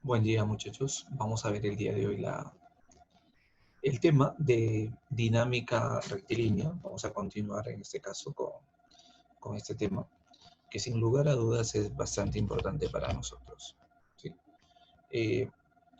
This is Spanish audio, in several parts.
Buen día, muchachos. Vamos a ver el día de hoy el tema de dinámica rectilínea. Vamos a continuar en este caso con este tema, que sin lugar a dudas es bastante importante para nosotros. ¿Sí? Eh,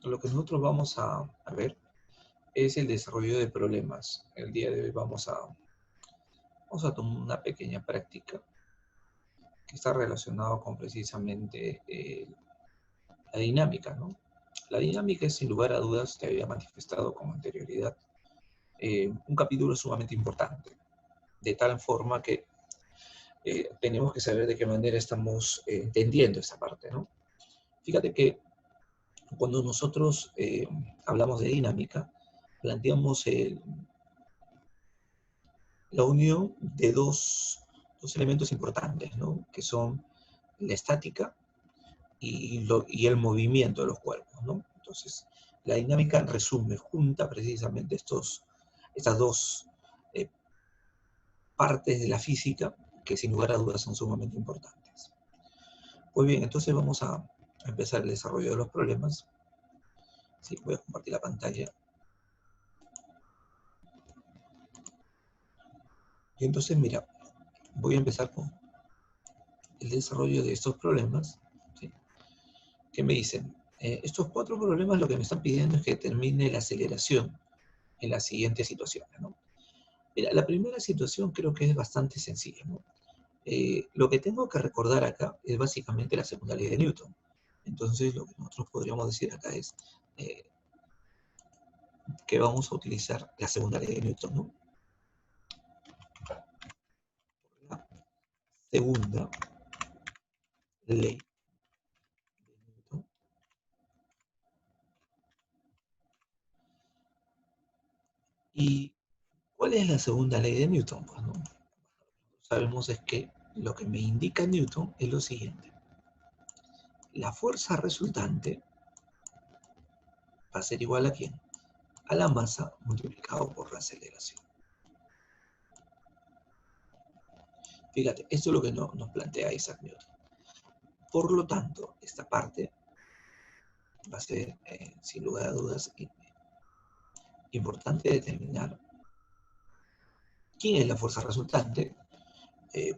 lo que nosotros vamos a ver es el desarrollo de problemas. El día de hoy vamos a tomar una pequeña práctica que está relacionada con precisamente la dinámica, ¿no? La dinámica es sin lugar a dudas, te había manifestado con anterioridad, un capítulo sumamente importante, de tal forma que tenemos que saber de qué manera estamos entendiendo esta parte, ¿no? Fíjate que cuando nosotros hablamos de dinámica, planteamos la unión de dos elementos importantes, ¿no? Que son la estática y el movimiento de los cuerpos, ¿no? Entonces, la dinámica resume, junta precisamente estas dos eh, partes de la física que sin lugar a dudas son sumamente importantes. Pues bien, entonces vamos a empezar el desarrollo de los problemas. Sí, voy a compartir la pantalla. Y entonces, mira, voy a empezar con el desarrollo de estos problemas. ¿Sí? ¿Qué me dicen? Estos cuatro problemas lo que me están pidiendo es que determine la aceleración en las siguientes situaciones, ¿no? Mira, la primera situación creo que es bastante sencilla, ¿no? Lo que tengo que recordar acá es básicamente la segunda ley de Newton. Entonces, lo que nosotros podríamos decir acá es eh, que vamos a utilizar la segunda ley de Newton, ¿no? La segunda ley de Newton. ¿Y cuál es la segunda ley de Newton? Pues, ¿no? Sabemos es que lo que me indica Newton es lo siguiente. La fuerza resultante va a ser igual a ¿quién? A la masa multiplicado por la aceleración. Fíjate, esto es lo que nos plantea Isaac Newton. Por lo tanto, esta parte va a ser, sin lugar a dudas, importante determinar quién es la fuerza resultante,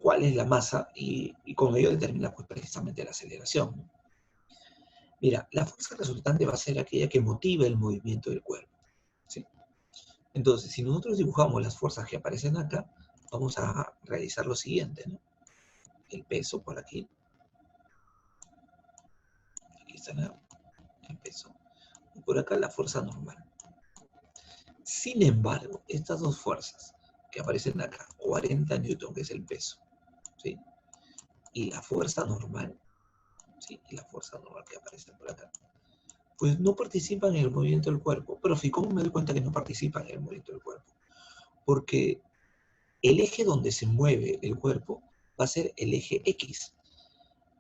cuál es la masa y con ello determinar pues, precisamente la aceleración, ¿no? Mira, la fuerza resultante va a ser aquella que motiva el movimiento del cuerpo, ¿sí? Entonces, si nosotros dibujamos las fuerzas que aparecen acá, vamos a realizar lo siguiente, ¿no? El peso por aquí está el peso, y por acá la fuerza normal. Sin embargo, estas dos fuerzas que aparecen acá, 40 newton, que es el peso, ¿sí? Y la fuerza normal, ¿sí? Y la fuerza normal que aparece por acá, pues no participan en el movimiento del cuerpo. Pero ¿cómo me doy cuenta que no participan en el movimiento del cuerpo? Porque el eje donde se mueve el cuerpo va a ser el eje X.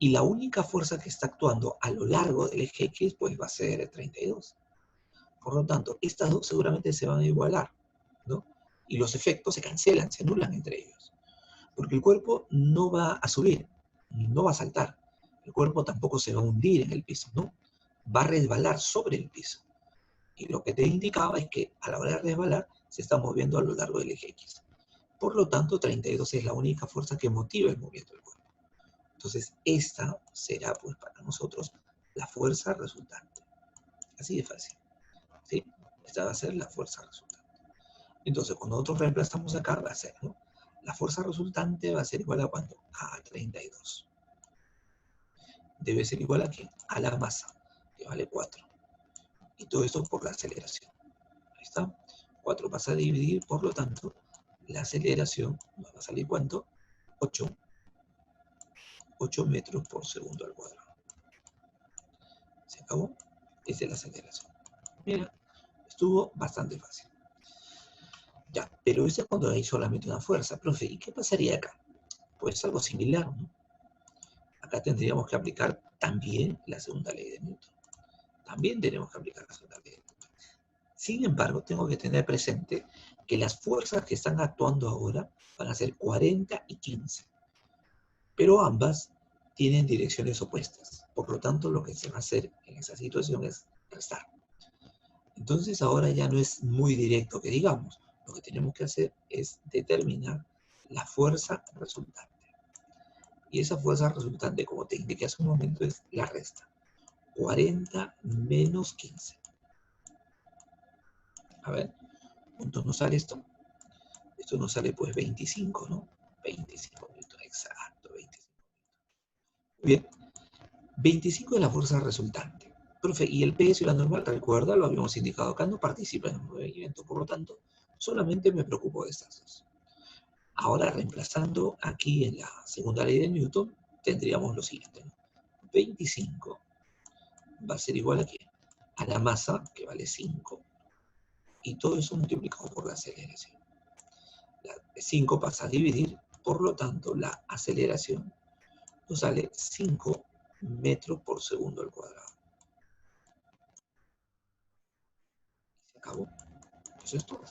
Y la única fuerza que está actuando a lo largo del eje X, pues va a ser el 32. Por lo tanto, estas dos seguramente se van a igualar, ¿no? Y los efectos se cancelan, se anulan entre ellos. Porque el cuerpo no va a subir, no va a saltar. El cuerpo tampoco se va a hundir en el piso, ¿no? Va a resbalar sobre el piso. Y lo que te indicaba es que a la hora de resbalar se está moviendo a lo largo del eje X. Por lo tanto, 32 es la única fuerza que motiva el movimiento del cuerpo. Entonces, esta será pues para nosotros la fuerza resultante. Así de fácil, ¿sí? Esta va a ser la fuerza resultante. Entonces, cuando nosotros reemplazamos acá, va a ser, ¿no? La fuerza resultante va a ser igual a ¿cuánto? A 32. Debe ser igual a ¿qué? A la masa, que vale 4. Y todo esto por la aceleración. Ahí está. 4 pasa a dividir, por lo tanto, la aceleración va a salir ¿cuánto? 8. 8 metros por segundo al cuadrado. ¿Se acabó? Esa es la aceleración. Mira, estuvo bastante fácil. Ya, pero eso es cuando hay solamente una fuerza, profe. ¿Y qué pasaría acá? Pues algo similar, ¿no? Acá tendríamos que aplicar también la segunda ley de Newton. También tenemos que aplicar la segunda ley de Newton. Sin embargo, tengo que tener presente que las fuerzas que están actuando ahora van a ser 40 y 15. Pero ambas tienen direcciones opuestas. Por lo tanto, lo que se va a hacer en esa situación es restar. Entonces ahora ya no es muy directo que digamos. Lo que tenemos que hacer es determinar la fuerza resultante. Y esa fuerza resultante, como te indiqué hace un momento, es la resta. 40 menos 15. A ver, ¿cuánto nos sale esto? Esto nos sale pues 25, ¿no? 25 minutos, exacto, 25. Bien, 25 es la fuerza resultante. Profe, y el peso y la normal, recuerda, lo habíamos indicado acá, no participa en el movimiento, por lo tanto, solamente me preocupo de estas dos. Ahora, reemplazando aquí en la segunda ley de Newton, tendríamos lo siguiente, ¿no? 25 va a ser igual a ¿qué? A la masa, que vale 5, y todo eso multiplicado por la aceleración. La 5 pasa a dividir, por lo tanto, la aceleración nos sale 5 metros por segundo al cuadrado. Se acabó. Eso es todo.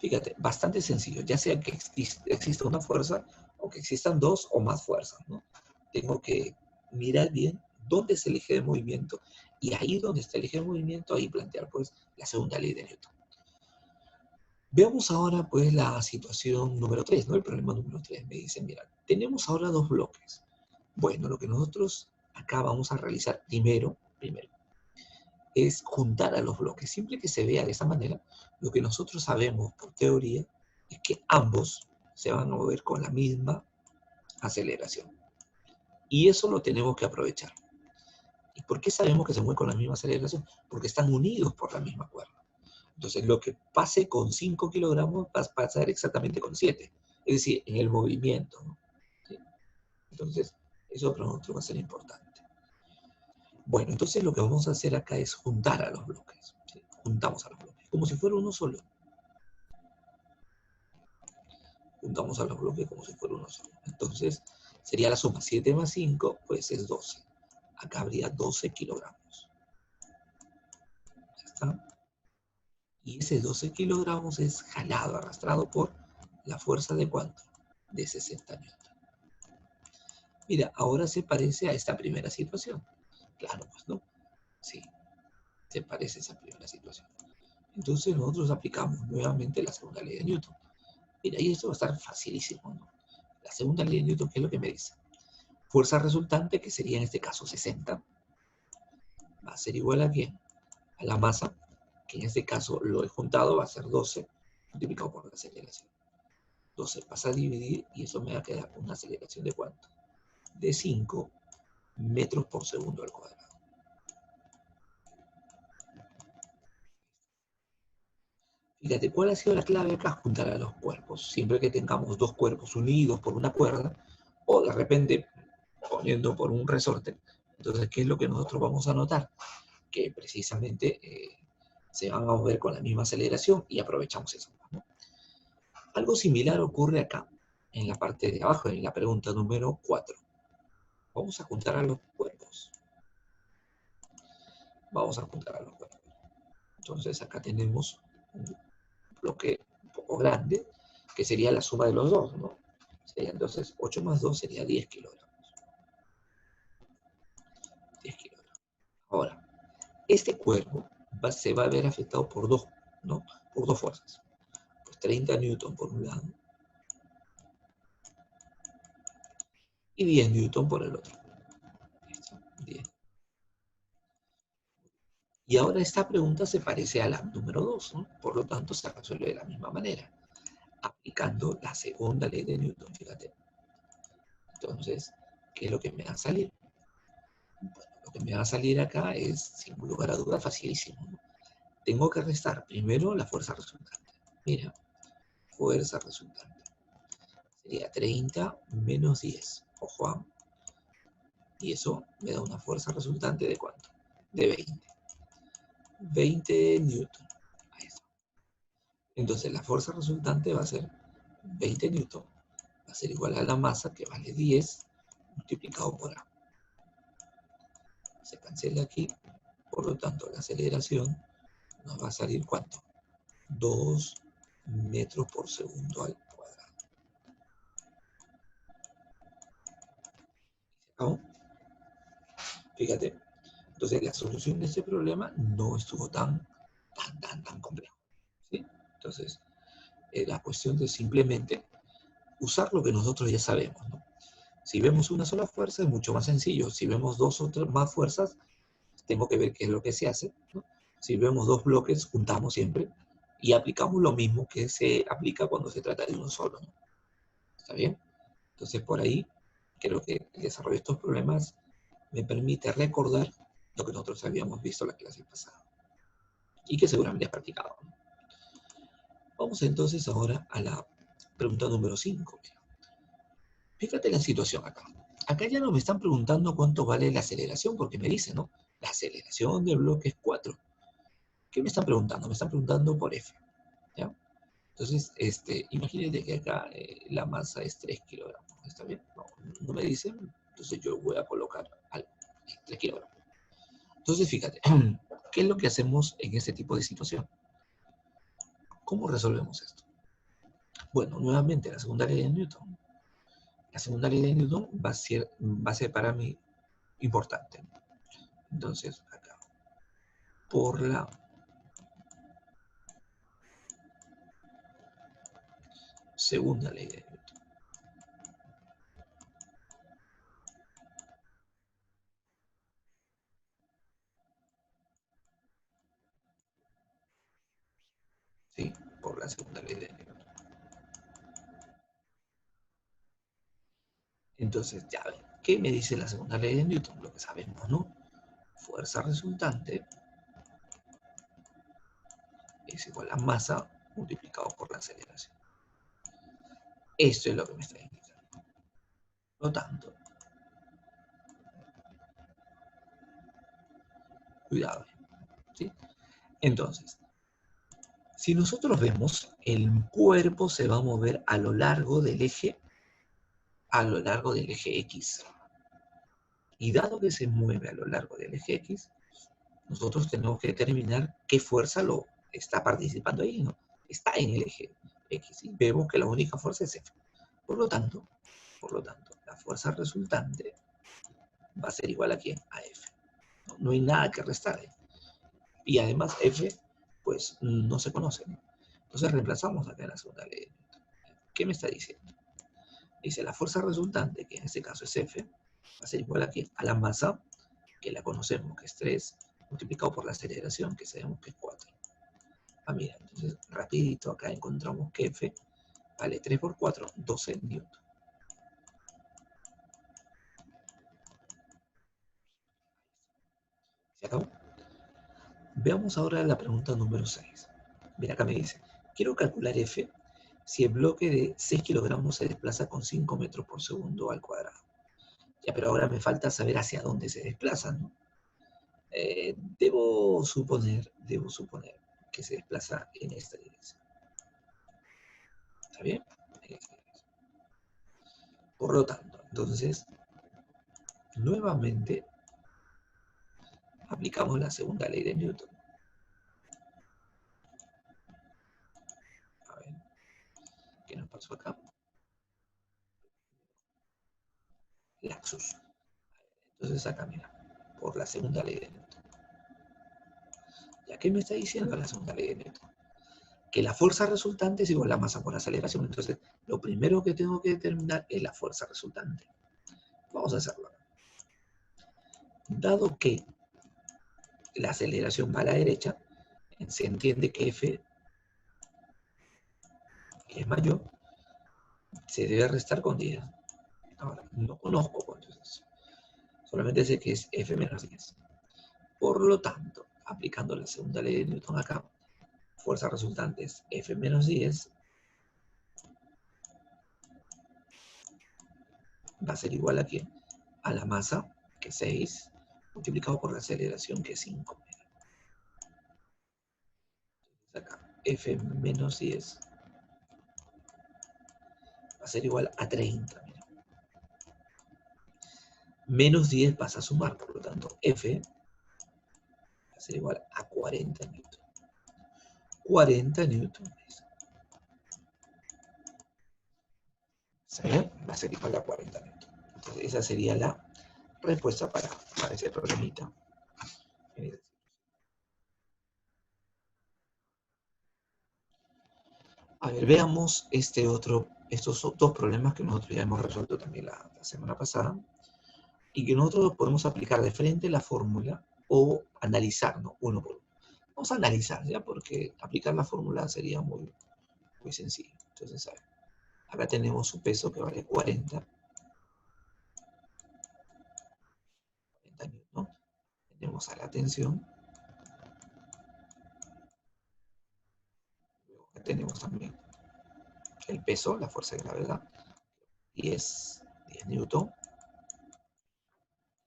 Fíjate, bastante sencillo, ya sea que exista una fuerza o que existan dos o más fuerzas, ¿no? Tengo que mirar bien dónde es el eje de movimiento y ahí donde está el eje de movimiento, ahí plantear pues la segunda ley de Newton. Veamos ahora pues la situación número 3, ¿no? El problema número 3. Me dicen, mira, tenemos ahora dos bloques. Bueno, lo que nosotros acá vamos a realizar primero, es juntar a los bloques. Siempre que se vea de esa manera, lo que nosotros sabemos por teoría es que ambos se van a mover con la misma aceleración. Y eso lo tenemos que aprovechar. ¿Y por qué sabemos que se mueven con la misma aceleración? Porque están unidos por la misma cuerda. Entonces, lo que pase con 5 kilogramos va a pasar exactamente con 7. Es decir, en el movimiento, ¿no? ¿Sí? Entonces, eso para nosotros va a ser importante. Bueno, entonces lo que vamos a hacer acá es juntar a los bloques. ¿Sí? Juntamos a los bloques, como si fuera uno solo. Juntamos a los bloques como si fuera uno solo. Entonces, sería la suma 7 más 5, pues es 12. Acá habría 12 kilogramos. ¿Ya está? Y ese 12 kilogramos es jalado, arrastrado por la fuerza de ¿cuánto? De 60 newton. Mira, ahora se parece a esta primera situación. Claro, pues no. Sí, se parece a esa primera situación. Entonces nosotros aplicamos nuevamente la segunda ley de Newton. Mira, y esto va a estar facilísimo, ¿no? La segunda ley de Newton, ¿qué es lo que me dice? Fuerza resultante, que sería en este caso 60, va a ser igual a ¿quién? A la masa, que en este caso lo he juntado, va a ser 12, multiplicado por la aceleración. 12 pasa a dividir y eso me va a quedar una aceleración de ¿cuánto? De 5 metros por segundo al cuadrado. Fíjate, ¿cuál ha sido la clave acá? Juntar a los cuerpos. Siempre que tengamos dos cuerpos unidos por una cuerda, o de repente poniendo por un resorte, entonces, ¿qué es lo que nosotros vamos a notar? Que precisamente se van a mover con la misma aceleración y aprovechamos eso, ¿no? Algo similar ocurre acá, en la parte de abajo, en la pregunta número 4. Vamos a juntar a los cuerpos. Vamos a juntar a los cuerpos. Entonces, acá tenemos un bloque un poco grande, que sería la suma de los dos, ¿no? Sería entonces 8 más 2 sería 10 kilogramos. 10 kilogramos. Ahora, este cuerpo se va a ver afectado por dos, ¿no? Por dos fuerzas. Pues 30 newton por un lado y 10 newton por el otro. ¿Listo? 10. Y ahora esta pregunta se parece a la número 2, ¿no? Por lo tanto, se resuelve de la misma manera, aplicando la segunda ley de Newton, fíjate. Entonces, ¿qué es lo que me va a salir? Bueno, lo que me va a salir acá es, sin lugar a dudas, facilísimo, ¿no? Tengo que restar primero la fuerza resultante. Mira, fuerza resultante. Sería 30 menos 10. Ojo, y eso me da una fuerza resultante de ¿cuánto? De 20. 20 newton. Ahí está. Entonces la fuerza resultante va a ser 20 newton. Va a ser igual a la masa, que vale 10, multiplicado por A. Se cancela aquí. Por lo tanto, la aceleración nos va a salir ¿cuánto? 2 metros por segundo al cuadrado. ¿No? Fíjate. Entonces, la solución de este problema no estuvo tan complejo. ¿Sí? Entonces, la cuestión de simplemente usar lo que nosotros ya sabemos, ¿no? Si vemos una sola fuerza es mucho más sencillo. Si vemos dos o tres más fuerzas, tengo que ver qué es lo que se hace, ¿no? Si vemos dos bloques, juntamos siempre y aplicamos lo mismo que se aplica cuando se trata de uno solo, ¿no? ¿Está bien? Entonces, por ahí, creo que el desarrollo de estos problemas me permite recordar lo que nosotros habíamos visto en la clase pasada y que seguramente has practicado, ¿no? Vamos entonces ahora a la pregunta número 5. Fíjate la situación acá. Acá ya no me están preguntando cuánto vale la aceleración, porque me dicen, ¿no? La aceleración del bloque es 4. ¿Qué me están preguntando? Me están preguntando por F, ¿ya? Entonces, imagínate que acá la masa es 3 kilogramos. ¿Está bien? No me dicen, entonces yo voy a colocar algo, 3 kilogramos. Entonces, fíjate, ¿qué es lo que hacemos en este tipo de situación? ¿Cómo resolvemos esto? Bueno, nuevamente, la segunda ley de Newton. La segunda ley de Newton va a ser para mí importante. Entonces, acá, por la segunda ley de Newton. ¿Sí? Por la segunda ley de Newton. Entonces, ya ven, ¿qué me dice la segunda ley de Newton? Lo que sabemos, ¿no? Fuerza resultante es igual a masa multiplicado por la aceleración. Esto es lo que me está indicando. Por lo tanto, cuidado, ¿sí? Entonces, si nosotros vemos, el cuerpo se va a mover a lo largo del eje X. Y dado que se mueve a lo largo del eje X, nosotros tenemos que determinar qué fuerza lo está participando ahí, ¿no? Está en el eje X y vemos que la única fuerza es F. Por lo tanto, la fuerza resultante va a ser igual a ¿quién? A F. No hay nada que restar. Y además F, pues no se conoce, ¿no? Entonces reemplazamos acá en la segunda ley. ¿Qué me está diciendo? Dice la fuerza resultante, que en este caso es F, va a ser igual a ¿quién? A la masa, que la conocemos, que es 3, multiplicado por la aceleración, que sabemos que es 4. Ah, mira, entonces rapidito acá encontramos que F vale 3 por 4, 12 newton. ¿Se acabó? Veamos ahora la pregunta número 6. Mira, acá me dice, quiero calcular F si el bloque de 6 kilogramos se desplaza con 5 metros por segundo al cuadrado. Ya, pero ahora me falta saber hacia dónde se desplaza, ¿no? Debo suponer que se desplaza en esta dirección. ¿Está bien? Por lo tanto, entonces, nuevamente aplicamos la segunda ley de Newton. A ver, ¿qué nos pasó acá? Laxus. Entonces acá, mira, por la segunda ley de Newton. ¿Ya qué me está diciendo la segunda ley de Newton? Que la fuerza resultante es igual a la masa por aceleración. Entonces, lo primero que tengo que determinar es la fuerza resultante. Vamos a hacerlo. Dado que la aceleración va a la derecha, se entiende que F es mayor, se debe restar con 10. Ahora, no conozco cuánto es eso. Solamente sé que es F menos 10. Por lo tanto, aplicando la segunda ley de Newton acá, fuerza resultante es F menos 10 va a ser igual a ¿quién? A la masa, que es 6, multiplicado por la aceleración, que es 5. Acá, F menos 10 va a ser igual a 30. Mira. Menos 10 pasa a sumar, por lo tanto, F va a ser igual a 40 newton. 40 newton. ¿Sí? Va a ser igual a 40 newton. Entonces, esa sería la respuesta para ese problemita. A ver, veamos estos dos problemas que nosotros ya hemos resuelto también la semana pasada y que nosotros podemos aplicar de frente la fórmula o analizar, ¿no? Uno por uno. Vamos a analizar, ¿ya? Porque aplicar la fórmula sería muy sencillo. Entonces, a ver, acá tenemos su peso que vale 40 newton. Tenemos a la tensión. Luego tenemos también el peso, la fuerza de gravedad, y es 10 newton.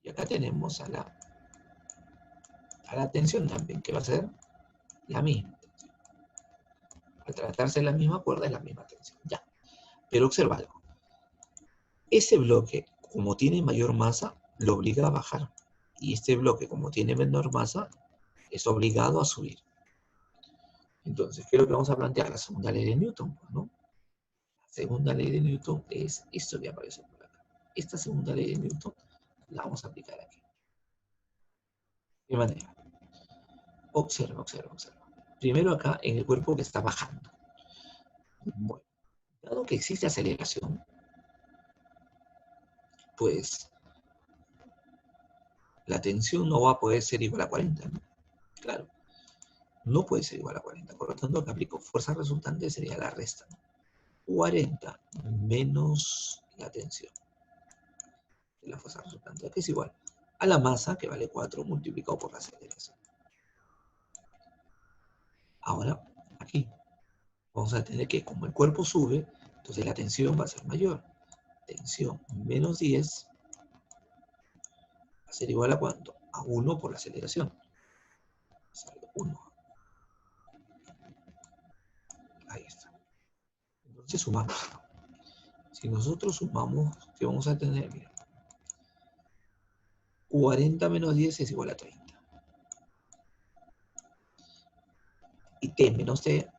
Y acá tenemos a la tensión también, que va a ser la misma. Al tratarse de la misma cuerda, es la misma tensión. Ya. Pero observa algo. Ese bloque, como tiene mayor masa, lo obliga a bajar. Y este bloque, como tiene menor masa, es obligado a subir. Entonces, ¿qué es lo que vamos a plantear? La segunda ley de Newton, ¿no? La segunda ley de Newton es esto que aparece por acá. Esta segunda ley de Newton la vamos a aplicar aquí. ¿De qué manera? Observa, observa, observa. Primero acá en el cuerpo que está bajando. Bueno, dado que existe aceleración, pues la tensión no va a poder ser igual a 40, ¿no? Claro, no puede ser igual a 40. Por lo tanto, lo que aplico fuerza resultante sería la resta, ¿no? 40 menos la tensión de la fuerza resultante, que es igual a la masa, que vale 4, multiplicado por la aceleración. Ahora, aquí, vamos a tener que, como el cuerpo sube, entonces la tensión va a ser mayor. Tensión menos 10 va a ser igual a ¿cuánto? A 1 por la aceleración. Sale 1. Ahí está. Entonces sumamos. Si nosotros sumamos, ¿qué vamos a tener? Mira, 40 menos 10 es igual a 30. Y t menos t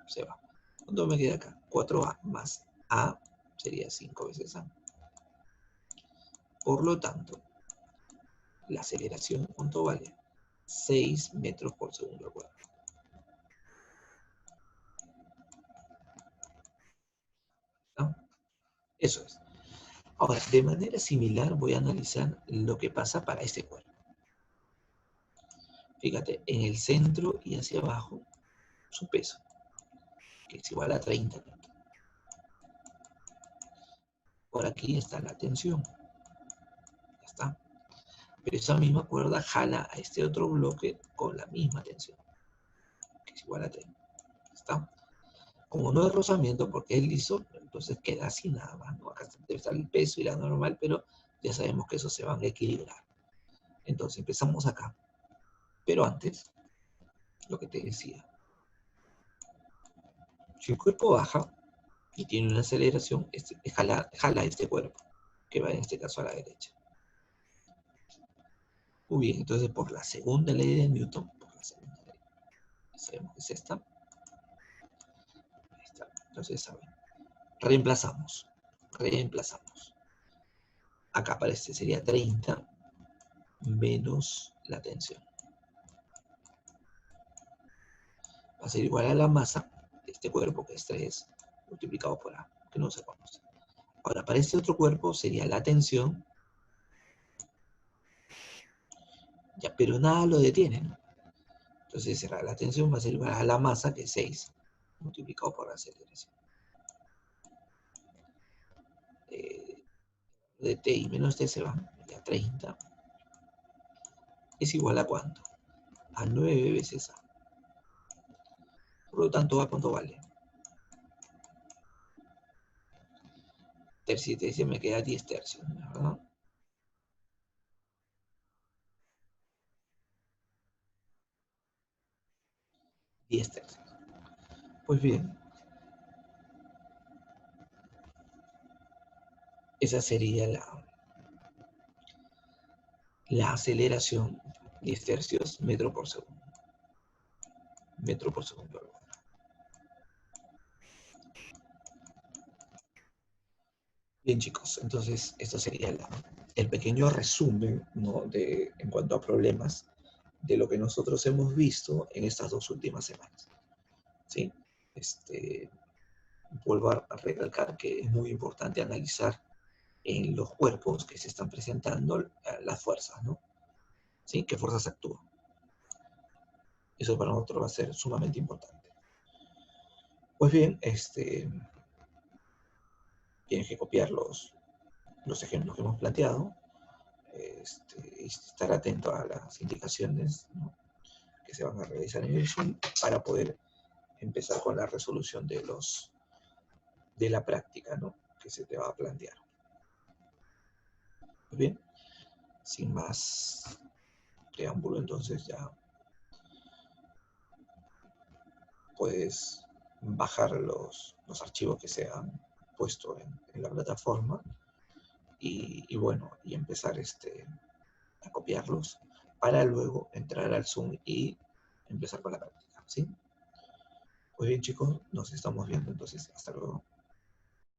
se va. ¿Cuánto me queda acá? 4a más a sería 5 veces a. Por lo tanto, la aceleración, ¿cuánto vale? 6 metros por segundo al cuadrado. ¿No? Eso es. Ahora, de manera similar voy a analizar lo que pasa para este cuerpo. Fíjate, en el centro y hacia abajo, su peso, que es igual a 30 newton. Por aquí está la tensión. Ya está. Pero esa misma cuerda jala a este otro bloque con la misma tensión, que es igual a 30. ¿Está? Como no es rozamiento porque es liso, entonces queda así nada más, ¿no? Acá debe estar el peso y la normal, pero ya sabemos que eso se van a equilibrar. Entonces empezamos acá. Pero antes, lo que te decía, si el cuerpo baja y tiene una aceleración, jala este cuerpo, que va en este caso a la derecha. Muy bien, entonces por la segunda ley de Newton, por la segunda ley, sabemos que es esta. Ahí está. Entonces, ¿saben? Reemplazamos. Acá aparece, sería 30 menos la tensión. Va a ser igual a la masa de este cuerpo, que es 3, multiplicado por A, que no se conoce. Ahora, para este otro cuerpo sería la tensión, ya, pero nada lo detiene, ¿no? Entonces será la tensión va a ser igual a la masa, que es 6, multiplicado por la aceleración. De T y menos T se van, ya 30. ¿Es igual a cuánto? A 9 veces A. Por lo tanto, ¿A cuánto vale? Tercio y tercio me queda 10 tercios, ¿verdad? 10 tercios. Pues bien, esa sería la aceleración, 10 tercios, metro por segundo. Metro por segundo. Bien, chicos, entonces esto sería el pequeño resumen, ¿no? En cuanto a problemas de lo que nosotros hemos visto en estas 2 últimas semanas. ¿Sí? Vuelvo a recalcar que es muy importante analizar en los cuerpos que se están presentando las fuerzas, ¿no? ¿Sí? ¿Qué fuerzas actúan? Eso para nosotros va a ser sumamente importante. Pues bien, tienes que copiar los ejemplos que hemos planteado, y estar atento a las indicaciones, ¿no?, que se van a realizar en el Zoom para poder empezar con la resolución de la práctica, ¿no?, que se te va a plantear. Muy bien, sin más preámbulo, entonces ya puedes bajar los archivos que se han puesto en la plataforma y bueno, y empezar a copiarlos para luego entrar al Zoom y empezar con la práctica, ¿sí? Muy bien, chicos, nos estamos viendo entonces. Hasta luego.